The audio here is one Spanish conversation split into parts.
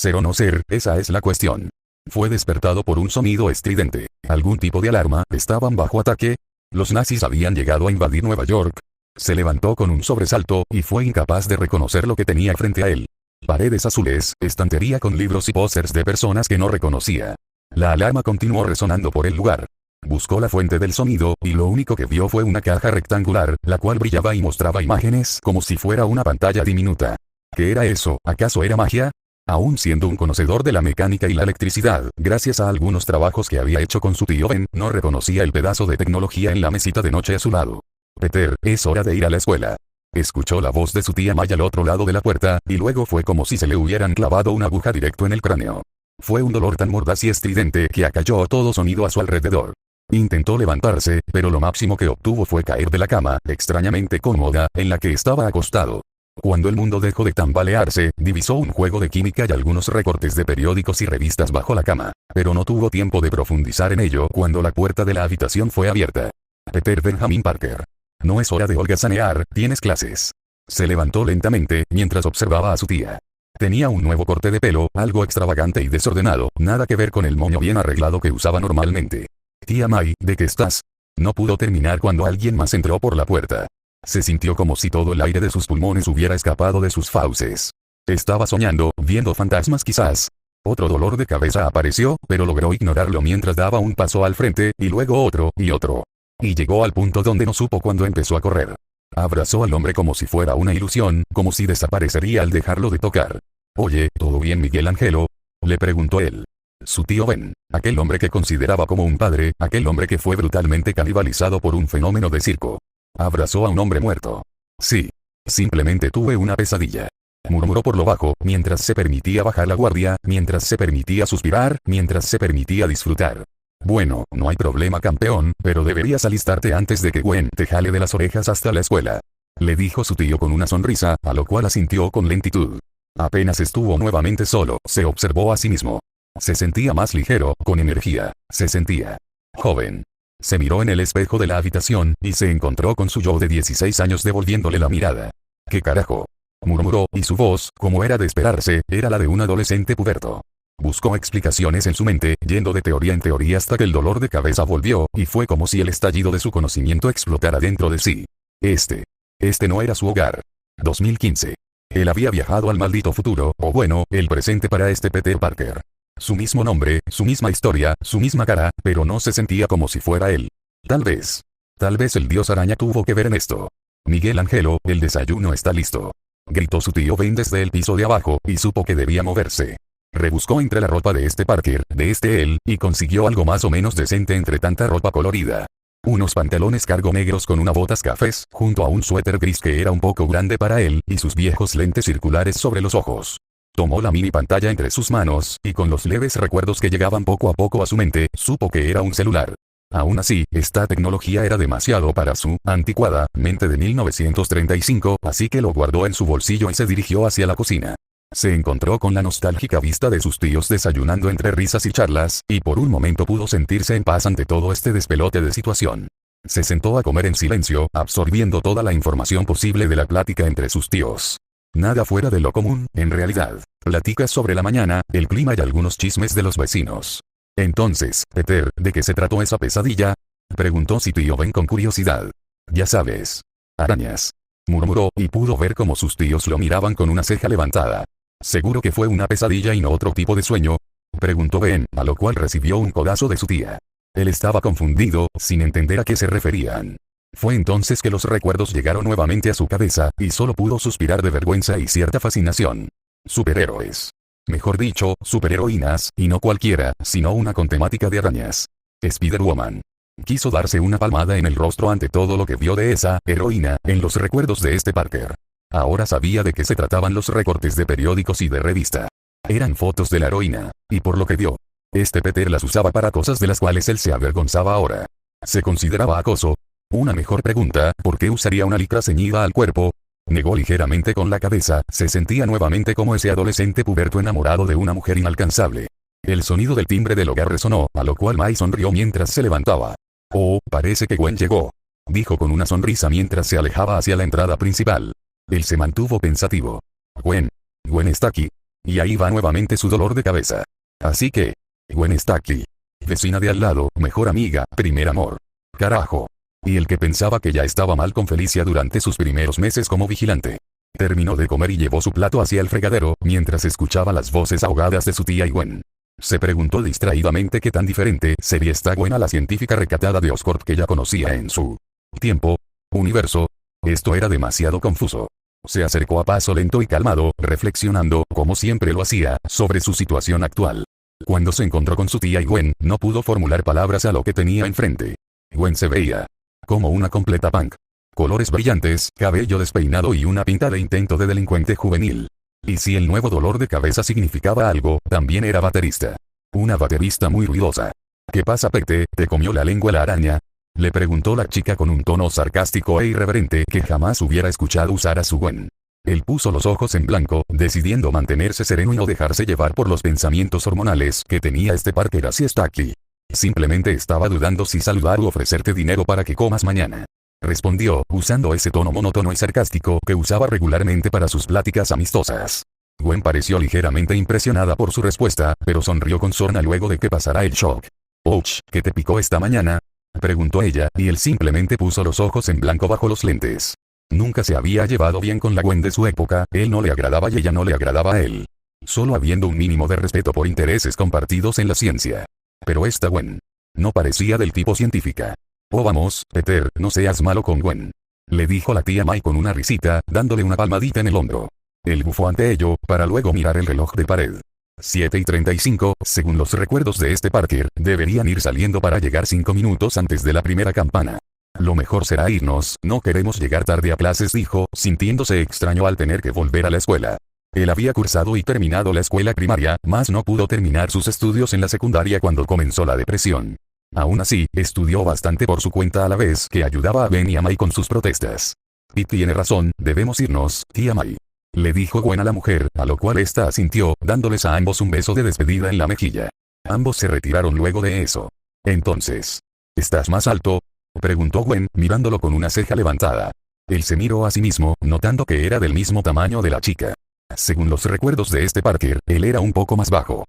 Ser o no ser, esa es la cuestión. Fue despertado por un sonido estridente. ¿Algún tipo de alarma? ¿Estaban bajo ataque? ¿Los nazis habían llegado a invadir Nueva York? Se levantó con un sobresalto, y fue incapaz de reconocer lo que tenía frente a él. Paredes azules, estantería con libros y pósters de personas que no reconocía. La alarma continuó resonando por el lugar. Buscó la fuente del sonido, y lo único que vio fue una caja rectangular, la cual brillaba y mostraba imágenes como si fuera una pantalla diminuta. ¿Qué era eso? ¿Acaso era magia? Aún siendo un conocedor de la mecánica y la electricidad, gracias a algunos trabajos que había hecho con su tío Ben, no reconocía el pedazo de tecnología en la mesita de noche a su lado. Peter, es hora de ir a la escuela. Escuchó la voz de su tía May al otro lado de la puerta, y luego fue como si se le hubieran clavado una aguja directo en el cráneo. Fue un dolor tan mordaz y estridente que acalló todo sonido a su alrededor. Intentó levantarse, pero lo máximo que obtuvo fue caer de la cama, extrañamente cómoda, en la que estaba acostado. Cuando el mundo dejó de tambalearse, divisó un juego de química y algunos recortes de periódicos y revistas bajo la cama, pero no tuvo tiempo de profundizar en ello cuando la puerta de la habitación fue abierta. Peter Benjamin Parker. No es hora de holgazanear, tienes clases. Se levantó lentamente, mientras observaba a su tía. Tenía un nuevo corte de pelo, algo extravagante y desordenado, nada que ver con el moño bien arreglado que usaba normalmente. Tía May, ¿de qué estás? No pudo terminar cuando alguien más entró por la puerta. Se sintió como si todo el aire de sus pulmones hubiera escapado de sus fauces. Estaba soñando, viendo fantasmas quizás. Otro dolor de cabeza apareció, pero logró ignorarlo mientras daba un paso al frente, y luego otro, y otro. Y llegó al punto donde no supo cuándo empezó a correr. Abrazó al hombre como si fuera una ilusión, como si desaparecería al dejarlo de tocar. Oye, ¿todo bien Miguel Ángelo? Le preguntó él. Su tío Ben, aquel hombre que consideraba como un padre, aquel hombre que fue brutalmente canibalizado por un fenómeno de circo. Abrazó a un hombre muerto. Sí. Simplemente tuve una pesadilla. Murmuró por lo bajo, mientras se permitía bajar la guardia, mientras se permitía suspirar, mientras se permitía disfrutar. Bueno, no hay problema campeón, pero deberías alistarte antes de que Gwen te jale de las orejas hasta la escuela. Le dijo su tío con una sonrisa, a lo cual asintió con lentitud. Apenas estuvo nuevamente solo, se observó a sí mismo. Se sentía más ligero, con energía, se sentía joven. Se miró en el espejo de la habitación, y se encontró con su yo de 16 años devolviéndole la mirada. ¿Qué carajo? Murmuró, y su voz, como era de esperarse, era la de un adolescente puberto. Buscó explicaciones en su mente, yendo de teoría en teoría hasta que el dolor de cabeza volvió, y fue como si el estallido de su conocimiento explotara dentro de sí. Este no era su hogar. 2015. Él había viajado al maldito futuro, o bueno, el presente para este Peter Parker. Su mismo nombre, su misma historia, su misma cara, pero no se sentía como si fuera él. Tal vez el dios araña tuvo que ver en esto. Miguel Ángelo, el desayuno está listo. Gritó su tío Ben desde el piso de abajo, y supo que debía moverse. Rebuscó entre la ropa de este Parker, de este él, y consiguió algo más o menos decente entre tanta ropa colorida. Unos pantalones cargo negros con unas botas cafés, junto a un suéter gris que era un poco grande para él, y sus viejos lentes circulares sobre los ojos. Tomó la mini pantalla entre sus manos, y con los leves recuerdos que llegaban poco a poco a su mente, supo que era un celular. Aún así, esta tecnología era demasiado para su anticuada mente de 1935, así que lo guardó en su bolsillo y se dirigió hacia la cocina. Se encontró con la nostálgica vista de sus tíos desayunando entre risas y charlas, y por un momento pudo sentirse en paz ante todo este despelote de situación. Se sentó a comer en silencio, absorbiendo toda la información posible de la plática entre sus tíos. Nada fuera de lo común, en realidad. Pláticas sobre la mañana, el clima y algunos chismes de los vecinos. Entonces, Peter, ¿de qué se trató esa pesadilla? Preguntó su tío Ben con curiosidad. Ya sabes. Arañas. Murmuró, y pudo ver cómo sus tíos lo miraban con una ceja levantada. ¿Seguro que fue una pesadilla y no otro tipo de sueño? Preguntó Ben, a lo cual recibió un codazo de su tía. Él estaba confundido, sin entender a qué se referían. Fue entonces que los recuerdos llegaron nuevamente a su cabeza, y solo pudo suspirar de vergüenza y cierta fascinación. Superhéroes. Mejor dicho, superheroínas, y no cualquiera, sino una con temática de arañas. Spider-Woman. Quiso darse una palmada en el rostro ante todo lo que vio de esa heroína en los recuerdos de este Parker. Ahora sabía de qué se trataban los recortes de periódicos y de revista. Eran fotos de la heroína, y por lo que vio, este Peter las usaba para cosas de las cuales él se avergonzaba ahora. ¿Se consideraba acoso? Una mejor pregunta, ¿por qué usaría una licra ceñida al cuerpo? Negó ligeramente con la cabeza, se sentía nuevamente como ese adolescente puberto enamorado de una mujer inalcanzable. El sonido del timbre del hogar resonó, a lo cual May sonrió mientras se levantaba. Oh, parece que Gwen llegó. Dijo con una sonrisa mientras se alejaba hacia la entrada principal. Él se mantuvo pensativo. Gwen está aquí. Y ahí va nuevamente su dolor de cabeza. Así que, Gwen está aquí. Vecina de al lado, mejor amiga, primer amor. Carajo. Y el que pensaba que ya estaba mal con Felicia durante sus primeros meses como vigilante. Terminó de comer y llevó su plato hacia el fregadero, mientras escuchaba las voces ahogadas de su tía y Gwen. Se preguntó distraídamente qué tan diferente sería esta Gwen a la científica recatada de Oscorp que ya conocía en su tiempo, universo. Esto era demasiado confuso. Se acercó a paso lento y calmado, reflexionando, como siempre lo hacía, sobre su situación actual. Cuando se encontró con su tía y Gwen, no pudo formular palabras a lo que tenía enfrente. Gwen se veía como una completa punk. Colores brillantes, cabello despeinado y una pinta de intento de delincuente juvenil. Y si el nuevo dolor de cabeza significaba algo, también era baterista. Una baterista muy ruidosa. ¿Qué pasa, Pete? ¿Te comió la lengua la araña? Le preguntó la chica con un tono sarcástico e irreverente que jamás hubiera escuchado usar a su Gwen. Él puso los ojos en blanco, decidiendo mantenerse sereno y no dejarse llevar por los pensamientos hormonales que tenía este Parker. Así está aquí. Simplemente estaba dudando si saludar o ofrecerte dinero para que comas mañana. Respondió, usando ese tono monótono y sarcástico que usaba regularmente para sus pláticas amistosas. Gwen pareció ligeramente impresionada por su respuesta, pero sonrió con sorna luego de que pasara el shock. «Ouch, ¿qué te picó esta mañana?», preguntó ella, y él simplemente puso los ojos en blanco bajo los lentes. Nunca se había llevado bien con la Gwen de su época, él no le agradaba y ella no le agradaba a él. Solo habiendo un mínimo de respeto por intereses compartidos en la ciencia. Pero esta Gwen no parecía del tipo científica. «Oh vamos, Peter, no seas malo con Gwen», le dijo la tía May con una risita, dándole una palmadita en el hombro. Él bufó ante ello, para luego mirar el reloj de pared. 7:35, según los recuerdos de este Parker, deberían ir saliendo para llegar 5 minutos antes de la primera campana. «Lo mejor será irnos, no queremos llegar tarde a clases», dijo, sintiéndose extraño al tener que volver a la escuela. Él había cursado y terminado la escuela primaria, mas no pudo terminar sus estudios en la secundaria cuando comenzó la depresión. Aún así, estudió bastante por su cuenta a la vez que ayudaba a Ben y a May con sus protestas. «Pete tiene razón, debemos irnos, tía May», le dijo Gwen a la mujer, a lo cual ésta asintió, dándoles a ambos un beso de despedida en la mejilla. Ambos se retiraron luego de eso. «Entonces, ¿estás más alto?», preguntó Gwen, mirándolo con una ceja levantada. Él se miró a sí mismo, notando que era del mismo tamaño de la chica. Según los recuerdos de este Parker, él era un poco más bajo.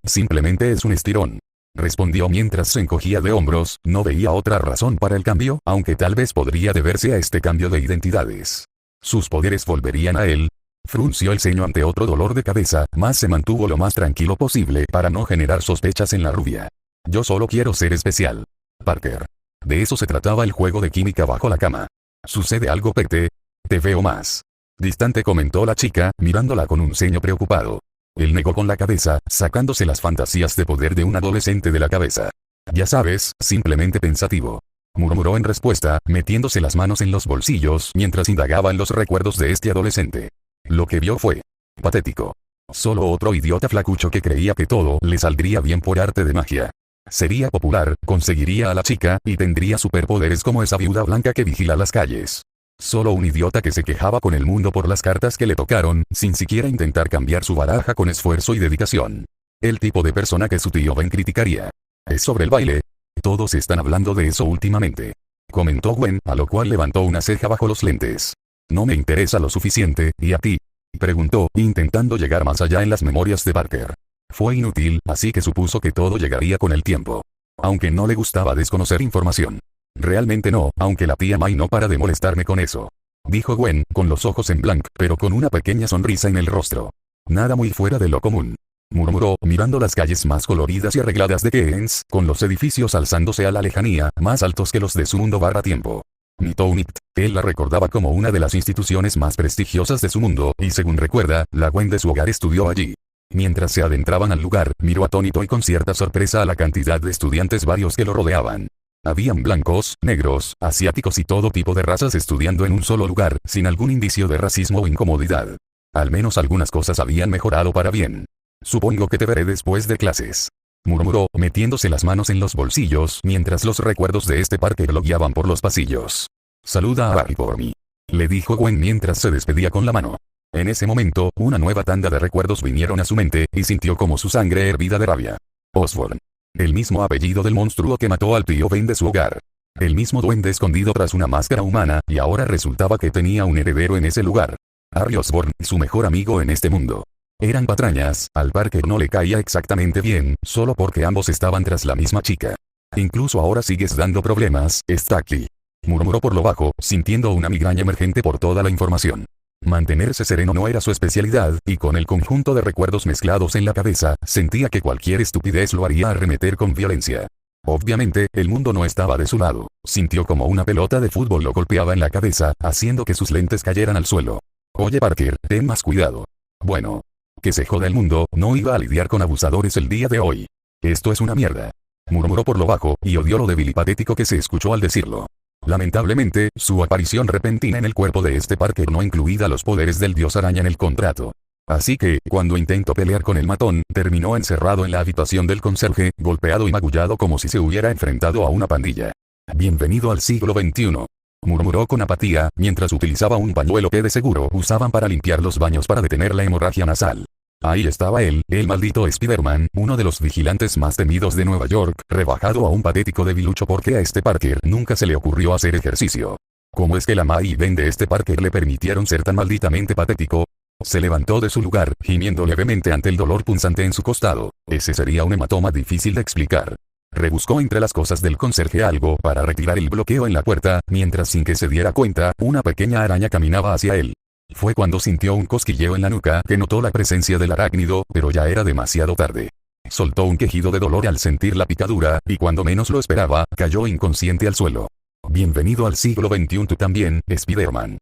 Simplemente es un estirón», respondió mientras se encogía de hombros. No veía otra razón para el cambio, aunque tal vez podría deberse a este cambio de identidades. Sus poderes volverían a él. Frunció el ceño ante otro dolor de cabeza, mas se mantuvo lo más tranquilo posible para no generar sospechas en la rubia. «Yo solo quiero ser especial, Parker». De eso se trataba el juego de química bajo la cama. «¿Sucede algo, Pete? Te veo más distante», comentó la chica, mirándola con un ceño preocupado. Él negó con la cabeza, sacándose las fantasías de poder de un adolescente de la cabeza. «Ya sabes, simplemente pensativo», murmuró en respuesta, metiéndose las manos en los bolsillos mientras indagaba en los recuerdos de este adolescente. Lo que vio fue patético. Solo otro idiota flacucho que creía que todo le saldría bien por arte de magia. Sería popular, conseguiría a la chica, y tendría superpoderes como esa viuda blanca que vigila las calles. Solo un idiota que se quejaba con el mundo por las cartas que le tocaron, sin siquiera intentar cambiar su baraja con esfuerzo y dedicación. El tipo de persona que su tío Ben criticaría. «Es sobre el baile. Todos están hablando de eso últimamente», comentó Gwen, a lo cual levantó una ceja bajo los lentes. «No me interesa lo suficiente, ¿y a ti?», preguntó, intentando llegar más allá en las memorias de Parker. Fue inútil, así que supuso que todo llegaría con el tiempo. Aunque no le gustaba desconocer información. «Realmente no, aunque la tía May no para de molestarme con eso», dijo Gwen, con los ojos en blanco, pero con una pequeña sonrisa en el rostro. «Nada muy fuera de lo común», murmuró, mirando las calles más coloridas y arregladas de Keynes, con los edificios alzándose a la lejanía, más altos que los de su mundo tiempo. Nitownit, él la recordaba como una de las instituciones más prestigiosas de su mundo, y según recuerda, la Gwen de su hogar estudió allí. Mientras se adentraban al lugar, miró atónito y con cierta sorpresa a la cantidad de estudiantes varios que lo rodeaban. Habían blancos, negros, asiáticos y todo tipo de razas estudiando en un solo lugar, sin algún indicio de racismo o incomodidad. Al menos algunas cosas habían mejorado para bien. «Supongo que te veré después de clases», murmuró, metiéndose las manos en los bolsillos mientras los recuerdos de este Parker lo guiaban por los pasillos. «Saluda a Barry por mí», le dijo Gwen mientras se despedía con la mano. En ese momento, una nueva tanda de recuerdos vinieron a su mente, y sintió como su sangre hervía de rabia. Osborn. El mismo apellido del monstruo que mató al tío Ben de su hogar. El mismo duende escondido tras una máscara humana, y ahora resultaba que tenía un heredero en ese lugar. Harry Osborn, su mejor amigo en este mundo. Eran patrañas, al Parker no le caía exactamente bien, solo porque ambos estaban tras la misma chica. Incluso ahora sigues dando problemas, Stucky. Murmuró por lo bajo, sintiendo una migraña emergente por toda la información. Mantenerse sereno no era su especialidad, y con el conjunto de recuerdos mezclados en la cabeza, sentía que cualquier estupidez lo haría arremeter con violencia. Obviamente, el mundo no estaba de su lado. Sintió como una pelota de fútbol lo golpeaba en la cabeza, haciendo que sus lentes cayeran al suelo. Oye Parker, ten más cuidado. Bueno. Que se joda el mundo, no iba a lidiar con abusadores el día de hoy. Esto es una mierda. Murmuró por lo bajo, y odió lo débil y patético que se escuchó al decirlo. Lamentablemente, su aparición repentina en el cuerpo de este Parker no incluía los poderes del dios araña en el contrato. Así que, cuando intentó pelear con el matón, terminó encerrado en la habitación del conserje, golpeado y magullado como si se hubiera enfrentado a una pandilla. Bienvenido al siglo XXI. Murmuró con apatía, mientras utilizaba un pañuelo que de seguro usaban para limpiar los baños para detener la hemorragia nasal. Ahí estaba él, el maldito Spider-Man, uno de los vigilantes más temidos de Nueva York, rebajado a un patético debilucho porque a este Parker nunca se le ocurrió hacer ejercicio. ¿Cómo es que la Ma y Ben de este Parker le permitieron ser tan malditamente patético? Se levantó de su lugar, gimiendo levemente ante el dolor punzante en su costado. Ese sería un hematoma difícil de explicar. Rebuscó entre las cosas del conserje algo para retirar el bloqueo en la puerta, mientras sin que se diera cuenta, una pequeña araña caminaba hacia él. Fue cuando sintió un cosquilleo en la nuca que notó la presencia del arácnido, pero ya era demasiado tarde. Soltó un quejido de dolor al sentir la picadura, y cuando menos lo esperaba, cayó inconsciente al suelo. Bienvenido al siglo XXI tú también, Spider-Man.